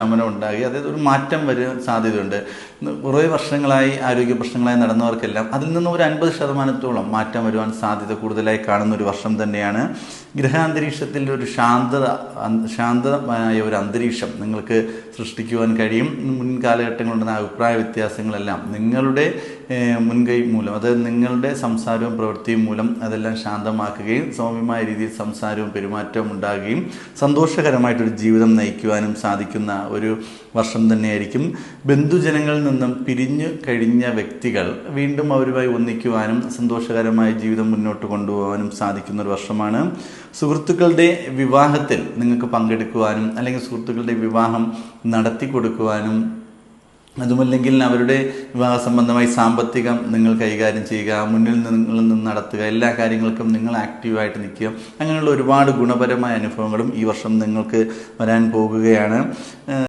ശമനം ഉണ്ടാകുക, അതായത് ഒരു മാറ്റം വരാൻ സാധ്യതയുണ്ട്. കുറേ വർഷങ്ങളായി ആരോഗ്യ പ്രശ്നങ്ങളായി നടന്നവർക്കെല്ലാം അതിൽ നിന്ന് ഒരു 50% മാറ്റം വരുവാൻ സാധ്യത കൂടുതലായി കാണുന്ന ഒരു വർഷം തന്നെയാണ്. ഗ്രഹാന്തരീക്ഷത്തിൽ ഒരു ശാന്തമായ ഒരു അന്തരീക്ഷം നിങ്ങൾക്ക് സൃഷ്ടിക്കുവാൻ കഴിയും. മുൻകാലഘട്ടങ്ങളുണ്ടെന്ന അഭിപ്രായ വ്യത്യാസങ്ങളെല്ലാം നിങ്ങളുടെ മുൻകൈ മൂലം, അതായത് നിങ്ങളുടെ സംസാരവും പ്രവൃത്തിയും മൂലം അതെല്ലാം ശാന്തമാക്കുകയും സൗമ്യമായ രീതിയിൽ സംസാരവും പെരുമാറ്റവും ഉണ്ടാകുകയും സന്തോഷകരമായിട്ടൊരു ജീവിതം നയിക്കുവാനും സാധിക്കുന്ന ഒരു വർഷം തന്നെയായിരിക്കും. ബന്ധുജനങ്ങളിൽ നിന്നും പിരിഞ്ഞു കഴിഞ്ഞ വ്യക്തികൾ വീണ്ടും അവരുമായി ഒന്നിക്കുവാനും സന്തോഷകരമായ ജീവിതം മുന്നോട്ട് കൊണ്ടുപോകാനും സാധിക്കുന്ന ഒരു വർഷമാണ്. സുഹൃത്തുക്കളുടെ വിവാഹത്തിൽ നിങ്ങൾക്ക് പങ്കെടുക്കുവാനും അല്ലെങ്കിൽ സുഹൃത്തുക്കളുടെ വിവാഹം നടത്തി കൊടുക്കുവാനും, അതുമല്ലെങ്കിൽ അവരുടെ വിവാഹ സംബന്ധമായി സാമ്പത്തികം നിങ്ങൾ കൈകാര്യം ചെയ്യുക, മുന്നിൽ നിന്ന് നടത്തുക, എല്ലാ കാര്യങ്ങൾക്കും നിങ്ങൾ ആക്റ്റീവായിട്ട് നിൽക്കുക, അങ്ങനെയുള്ള ഒരുപാട് ഗുണപരമായ അനുഭവങ്ങളും ഈ വർഷം നിങ്ങൾക്ക് വരാൻ പോകുകയാണ്.